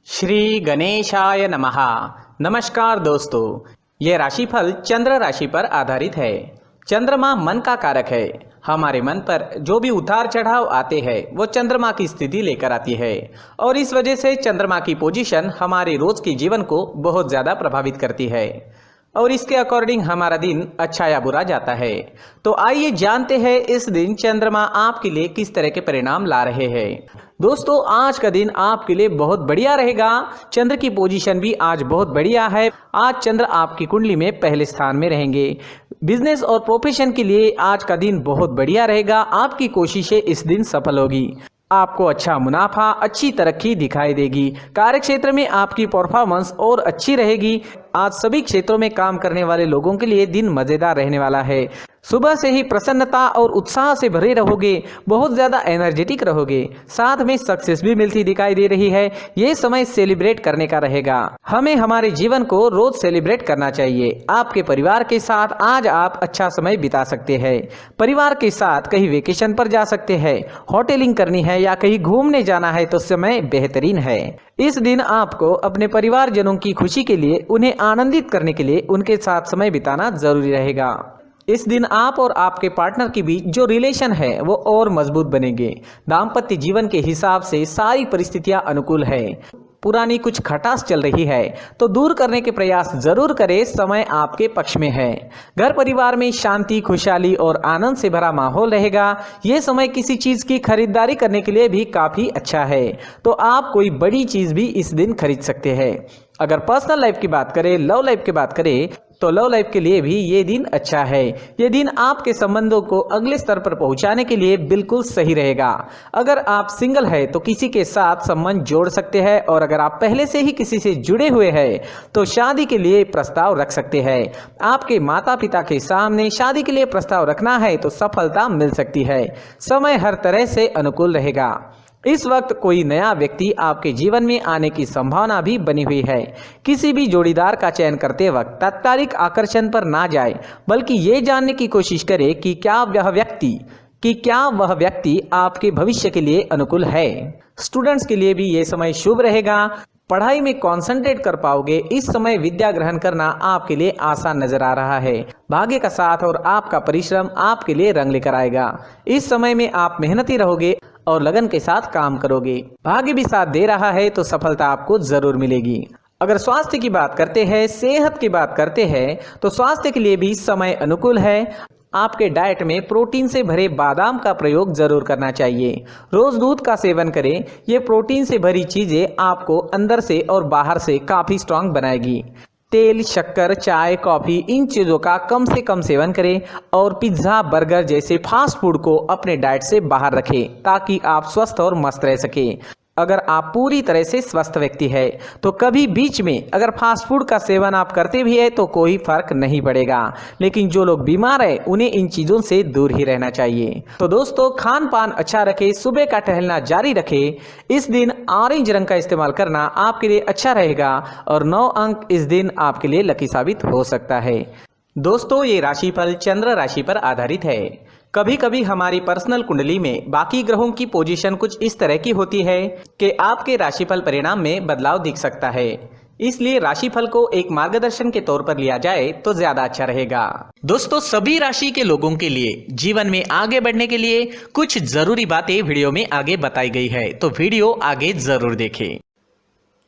श्री गणेशाय नमः। नमस्कार दोस्तों, ये राशिफल चंद्र राशि पर आधारित है। चंद्रमा मन का कारक है। हमारे मन पर जो भी उतार चढ़ाव आते हैं वो चंद्रमा की स्थिति लेकर आती है और इस वजह से चंद्रमा की पोजीशन हमारे रोज के जीवन को बहुत ज़्यादा प्रभावित करती है और इसके अकॉर्डिंग हमारा दिन अच्छा या बुरा जाता है। तो आइए जानते हैं इस दिन चंद्रमा आपके लिए किस तरह के परिणाम ला रहे हैं। दोस्तों, आज का दिन आपके लिए बहुत बढ़िया रहेगा। चंद्र की पोजीशन भी आज बहुत बढ़िया है। आज चंद्र आपकी कुंडली में पहले स्थान में रहेंगे। बिजनेस और प्रोफेशन के लिए आज का दिन बहुत बढ़िया रहेगा। आपकी कोशिशें इस दिन सफल होगी। आपको अच्छा मुनाफा, अच्छी तरक्की दिखाई देगी। कार्य क्षेत्र में आपकी परफॉर्मेंस और अच्छी रहेगी। आज सभी क्षेत्रों में काम करने वाले लोगों के लिए दिन मजेदार रहने वाला है। सुबह से ही प्रसन्नता और उत्साह से भरे रहोगे, बहुत ज़्यादा एनर्जेटिक रहोगे, साथ में सक्सेस भी मिलती दिखाई दे रही है। ये समय सेलिब्रेट करने का रहेगा। हमें हमारे जीवन को रोज सेलिब्रेट करना चाहिए। आपके परिवार के साथ आज आप अच्छा समय बिता सकते हैं। परिवार के साथ कहीं वेकेशन पर जा सकते हैं, होटलिंग करनी है या कहीं घूमने जाना है तो समय बेहतरीन है। इस दिन आपको अपने परिवारजनों की खुशी के लिए, उन्हें आनंदित करने के लिए उनके साथ समय बिताना जरूरी रहेगा। इस दिन आप और आपके पार्टनर के बीच जो रिलेशन है वो और मजबूत बनेंगे। दाम्पत्य जीवन के हिसाब से सारी परिस्थितियां अनुकूल है। पुरानी कुछ खटास चल रही है तो दूर करने के प्रयास जरूर करें। समय आपके पक्ष में है। घर परिवार में शांति, खुशहाली और आनंद से भरा माहौल रहेगा। ये समय किसी चीज की खरीदारी करने के लिए भी काफी अच्छा है, तो आप कोई बड़ी चीज भी इस दिन खरीद सकते हैं। अगर पर्सनल लाइफ की बात करें, लव लाइफ की बात करें तो लव लाइफ के लिए भी ये दिन अच्छा है। ये दिन आपके संबंधों को अगले स्तर पर पहुंचाने के लिए बिल्कुल सही रहेगा। अगर आप सिंगल है तो किसी के साथ संबंध जोड़ सकते हैं और अगर आप पहले से ही किसी से जुड़े हुए हैं तो शादी के लिए प्रस्ताव रख सकते हैं। आपके माता पिता के सामने शादी के लिए प्रस्ताव रखना है तो सफलता मिल सकती है। समय हर तरह से अनुकूल रहेगा। इस वक्त कोई नया व्यक्ति आपके जीवन में आने की संभावना भी बनी हुई है। किसी भी जोड़ीदार का चयन करते वक्त तात्कालिक आकर्षण पर ना जाए, बल्कि ये जानने की कोशिश करें कि क्या वह व्यक्ति आपके भविष्य के लिए अनुकूल है। स्टूडेंट्स के लिए भी ये समय शुभ रहेगा। पढ़ाई में कंसंट्रेट कर पाओगे। इस समय विद्या ग्रहण करना आपके लिए आसान नजर आ रहा है। भाग्य का साथ और आपका परिश्रम आपके लिए रंग लेकर आएगा। इस समय में आप मेहनती रहोगे और लगन के साथ काम करोगे। भाग्य भी साथ दे रहा है तो सफलता आपको जरूर मिलेगी। अगर स्वास्थ्य की बात करते हैं, सेहत की बात करते हैं तो स्वास्थ्य के लिए भी समय अनुकूल है। आपके डाइट में प्रोटीन से भरे बादाम का प्रयोग जरूर करना चाहिए। रोज दूध का सेवन करें। ये प्रोटीन से भरी चीजें आपको अंदर से और बाहर से काफी स्ट्रांग बनाएगी। तेल, शक्कर, चाय, कॉफी, इन चीज़ों का कम से कम सेवन करें और पिज्ज़ा, बर्गर जैसे फास्ट फूड को अपने डाइट से बाहर रखें ताकि आप स्वस्थ और मस्त रह सकें। अगर आप पूरी तरह से स्वस्थ व्यक्ति है तो कभी बीच में अगर फास्ट फूड का सेवन आप करते भी है तो कोई फर्क नहीं पड़ेगा, लेकिन जो लोग बीमार है उन्हें इन चीज़ों से दूर ही रहना चाहिए। तो दोस्तों, खान पान अच्छा रखें, सुबह का टहलना जारी रखें। इस दिन ऑरेंज रंग का इस्तेमाल करना आपके लिए अच्छा रहेगा और 9 अंक इस दिन आपके लिए लकी साबित हो सकता है। दोस्तों, ये राशिफल चंद्र राशि पर आधारित है। कभी कभी हमारी पर्सनल कुंडली में बाकी ग्रहों की पोजीशन कुछ इस तरह की होती है कि आपके राशिफल परिणाम में बदलाव दिख सकता है। इसलिए राशिफल को एक मार्गदर्शन के तौर पर लिया जाए तो ज्यादा अच्छा रहेगा। दोस्तों, सभी राशि के लोगों के लिए जीवन में आगे बढ़ने के लिए कुछ जरूरी बातें वीडियो में आगे बताई गई है, तो वीडियो आगे जरूर देखें।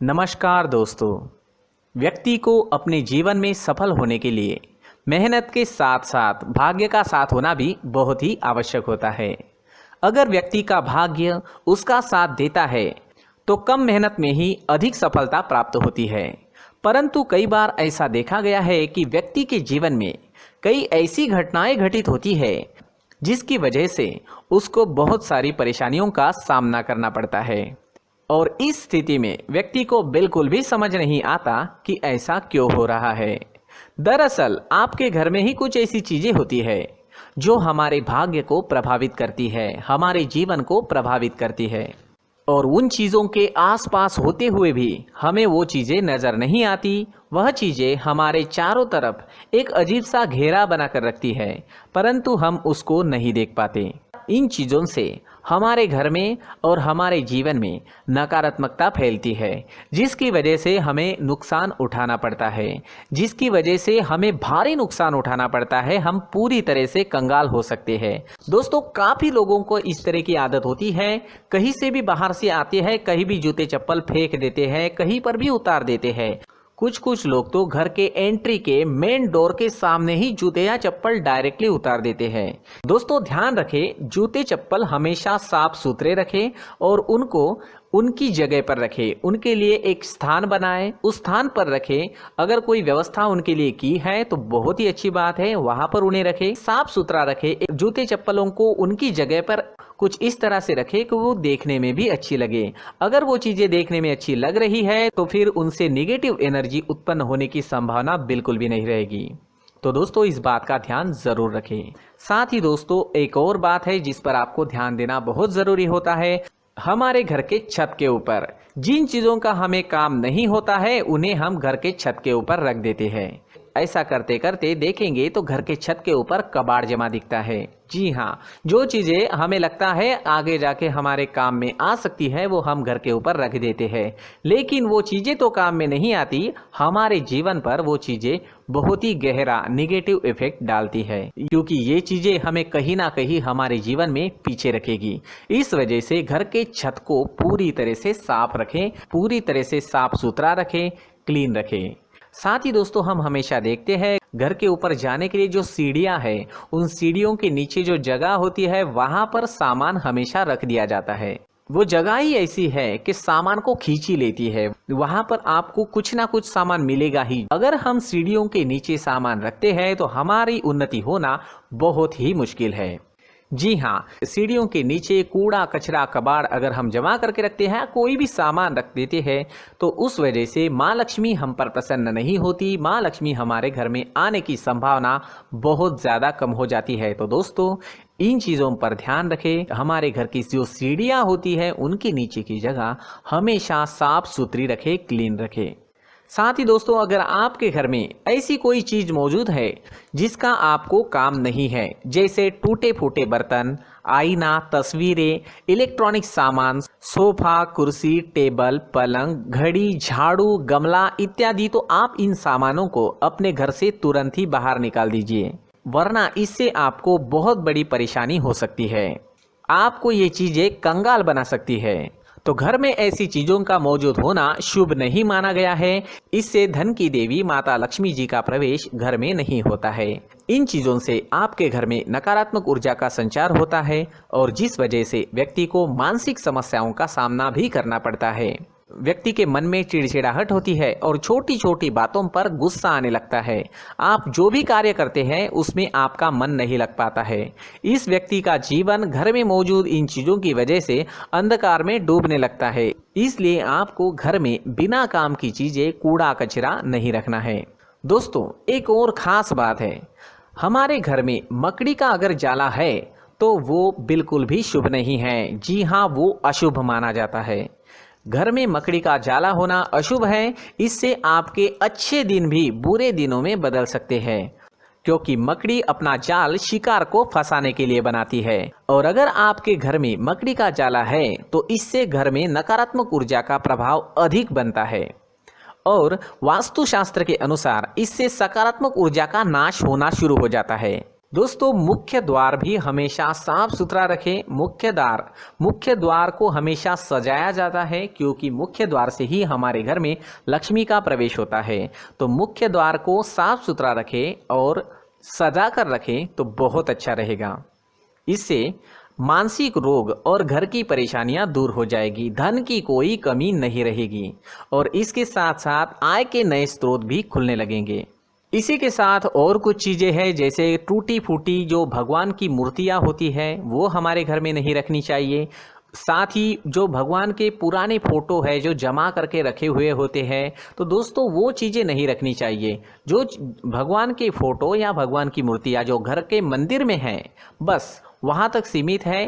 नमस्कार दोस्तों, व्यक्ति को अपने जीवन में सफल होने के लिए मेहनत के साथ साथ भाग्य का साथ होना भी बहुत ही आवश्यक होता है। अगर व्यक्ति का भाग्य उसका साथ देता है तो कम मेहनत में ही अधिक सफलता प्राप्त होती है। परंतु कई बार ऐसा देखा गया है कि व्यक्ति के जीवन में कई ऐसी घटनाएं घटित होती है जिसकी वजह से उसको बहुत सारी परेशानियों का सामना करना पड़ता है और इस स्थिति में व्यक्ति को बिल्कुल भी समझ नहीं आता कि ऐसा क्यों हो रहा है। दरअसल आपके घर में ही कुछ ऐसी चीजें होती है जो हमारे भाग्य को प्रभावित करती है, हमारे जीवन को प्रभावित करती है और उन चीज़ों के आसपास होते हुए भी हमें वो चीज़ें नज़र नहीं आती। वह चीज़ें हमारे चारों तरफ एक अजीब सा घेरा बनाकर रखती है, परंतु हम उसको नहीं देख पाते। इन चीज़ों से हमारे घर में और हमारे जीवन में नकारात्मकता फैलती है, जिसकी वजह से हमें नुकसान उठाना पड़ता है, जिसकी वजह से हमें भारी नुकसान उठाना पड़ता है। हम पूरी तरह से कंगाल हो सकते हैं। दोस्तों, काफ़ी लोगों को इस तरह की आदत होती है, कहीं से भी बाहर से आते हैं, कहीं भी जूते चप्पल फेंक देते हैं, कहीं पर भी उतार देते हैं। कुछ लोग तो घर के एंट्री के मेन डोर के सामने ही जूते या चप्पल डायरेक्टली उतार देते हैं। दोस्तों, ध्यान रखें, जूते चप्पल हमेशा साफ सुथरे रखें और उनको उनकी जगह पर रखें। उनके लिए एक स्थान बनाएं, उस स्थान पर रखें। अगर कोई व्यवस्था उनके लिए की है तो बहुत ही अच्छी बात है, वहां पर उन्हें रखें, साफ सुथरा रखें। जूते चप्पलों को उनकी जगह पर कुछ इस तरह से रखें कि वो देखने में भी अच्छी लगे। अगर वो चीजें देखने में अच्छी लग रही है तो फिर उनसे नेगेटिव एनर्जी उत्पन्न होने की संभावना बिल्कुल भी नहीं रहेगी। तो दोस्तों, इस बात का ध्यान जरूर रखें। साथ ही दोस्तों, एक और बात है जिस पर आपको ध्यान देना बहुत जरूरी होता है। हमारे घर के छत के ऊपर जिन चीजों का हमें काम नहीं होता है उन्हें हम घर के छत के ऊपर रख देते हैं। ऐसा करते करते देखेंगे तो घर के छत के ऊपर कबाड़ जमा दिखता है। जी हाँ, जो चीजें हमें लगता है आगे जाके हमारे काम में आ सकती है वो हम घर के ऊपर रख देते हैं, लेकिन वो चीजें तो काम में नहीं आती, हमारे जीवन पर वो चीजें बहुत ही गहरा निगेटिव इफेक्ट डालती है, क्योंकि ये चीजें हमें कहीं ना कहीं हमारे जीवन में पीछे रखेगी। इस वजह से घर के छत को पूरी तरह से साफ रखें, पूरी तरह से साफ सुथरा रखें, क्लीन रखें। साथ ही दोस्तों, हम हमेशा देखते हैं घर के ऊपर जाने के लिए जो सीढ़ियां हैं, उन सीढ़ियों के नीचे जो जगह होती है वहां पर सामान हमेशा रख दिया जाता है। वो जगह ही ऐसी है कि सामान को खींच ही लेती है, वहां पर आपको कुछ ना कुछ सामान मिलेगा ही। अगर हम सीढ़ियों के नीचे सामान रखते हैं तो हमारी उन्नति होना बहुत ही मुश्किल है। जी हाँ, सीढ़ियों के नीचे कूड़ा कचरा कबाड़ अगर हम जमा करके रखते हैं, कोई भी सामान रख देते हैं, तो उस वजह से माँ लक्ष्मी हम पर प्रसन्न नहीं होती, माँ लक्ष्मी हमारे घर में आने की संभावना बहुत ज़्यादा कम हो जाती है। तो दोस्तों, इन चीज़ों पर ध्यान रखें। हमारे घर की जो सीढ़ियाँ होती है उनके नीचे की जगह हमेशा साफ सुथरी रखें, क्लीन रखें। साथ ही दोस्तों, अगर आपके घर में ऐसी कोई चीज मौजूद है जिसका आपको काम नहीं है, जैसे टूटे फूटे बर्तन, आईना, तस्वीरें, इलेक्ट्रॉनिक सामान, सोफा, कुर्सी, टेबल, पलंग, घड़ी, झाड़ू, गमला इत्यादि, तो आप इन सामानों को अपने घर से तुरंत ही बाहर निकाल दीजिए, वरना इससे आपको बहुत बड़ी परेशानी हो सकती है। आपको ये चीजें कंगाल बना सकती है। तो घर में ऐसी चीजों का मौजूद होना शुभ नहीं माना गया है। इससे धन की देवी माता लक्ष्मी जी का प्रवेश घर में नहीं होता है। इन चीजों से आपके घर में नकारात्मक ऊर्जा का संचार होता है और जिस वजह से व्यक्ति को मानसिक समस्याओं का सामना भी करना पड़ता है। व्यक्ति के मन में चिड़चिड़ाहट होती है और छोटी छोटी बातों पर गुस्सा आने लगता है। आप जो भी कार्य करते हैं उसमें आपका मन नहीं लग पाता है। इस व्यक्ति का जीवन घर में मौजूद इन चीजों की वजह से अंधकार में डूबने लगता है। इसलिए आपको घर में बिना काम की चीजें, कूड़ा कचरा नहीं रखना है। दोस्तों, एक और खास बात है, हमारे घर में मकड़ी का अगर जाला है तो वो बिल्कुल भी शुभ नहीं है। जी हाँ, वो अशुभ माना जाता है। घर में मकड़ी का जाला होना अशुभ है। इससे आपके अच्छे दिन भी बुरे दिनों में बदल सकते हैं, क्योंकि मकड़ी अपना जाल शिकार को फंसाने के लिए बनाती है। और अगर आपके घर में मकड़ी का जाला है तो इससे घर में नकारात्मक ऊर्जा का प्रभाव अधिक बनता है और वास्तुशास्त्र के अनुसार इससे सकारात्मक ऊर्जा का नाश होना शुरू हो जाता है। दोस्तों, मुख्य द्वार भी हमेशा साफ सुथरा रखें। मुख्य द्वार को हमेशा सजाया जाता है, क्योंकि मुख्य द्वार से ही हमारे घर में लक्ष्मी का प्रवेश होता है। तो मुख्य द्वार को साफ सुथरा रखें और सजा कर रखें तो बहुत अच्छा रहेगा। इससे मानसिक रोग और घर की परेशानियां दूर हो जाएगी, धन की कोई कमी नहीं रहेगी और इसके साथ साथ आय के नए स्रोत भी खुलने लगेंगे। इसी के साथ और कुछ चीज़ें हैं, जैसे टूटी फूटी जो भगवान की मूर्तियां होती है वो हमारे घर में नहीं रखनी चाहिए। साथ ही जो भगवान के पुराने फोटो है जो जमा करके रखे हुए होते हैं, तो दोस्तों वो चीज़ें नहीं रखनी चाहिए। जो भगवान के फोटो या भगवान की मूर्तियां जो घर के मंदिर में हैं, बस वहाँ तक सीमित है।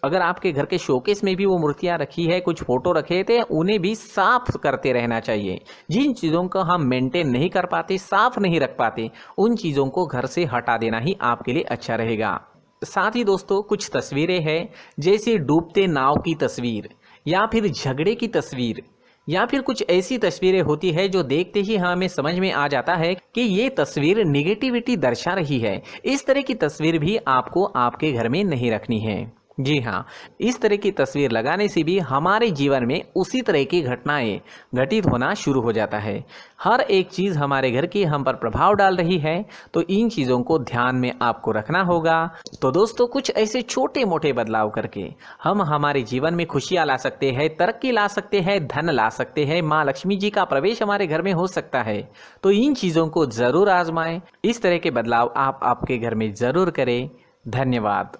अगर आपके घर के शोकेस में भी वो मूर्तियां रखी है, कुछ फोटो रखे थे, उन्हें भी साफ करते रहना चाहिए। जिन चीज़ों को हम मेंटेन नहीं कर पाते, साफ नहीं रख पाते, उन चीज़ों को घर से हटा देना ही आपके लिए अच्छा रहेगा। साथ ही दोस्तों कुछ तस्वीरें हैं, जैसे डूबते नाव की तस्वीर या फिर झगड़े की तस्वीर या फिर कुछ ऐसी तस्वीरें होती है जो देखते ही हमें समझ में आ जाता है कि ये तस्वीर निगेटिविटी दर्शा रही है। इस तरह की तस्वीर भी आपको आपके घर में नहीं रखनी है। जी हाँ, इस तरह की तस्वीर लगाने से भी हमारे जीवन में उसी तरह की घटनाएं घटित होना शुरू हो जाता है। हर एक चीज़ हमारे घर की हम पर प्रभाव डाल रही है, तो इन चीज़ों को ध्यान में आपको रखना होगा। तो दोस्तों कुछ ऐसे छोटे मोटे बदलाव करके हम हमारे जीवन में खुशियाँ ला सकते हैं, तरक्की ला सकते हैं, धन ला सकते हैं, माँ लक्ष्मी जी का प्रवेश हमारे घर में हो सकता है। तो इन चीज़ों को ज़रूर आजमाएं। इस तरह के बदलाव आप आपके घर में ज़रूर करें। धन्यवाद।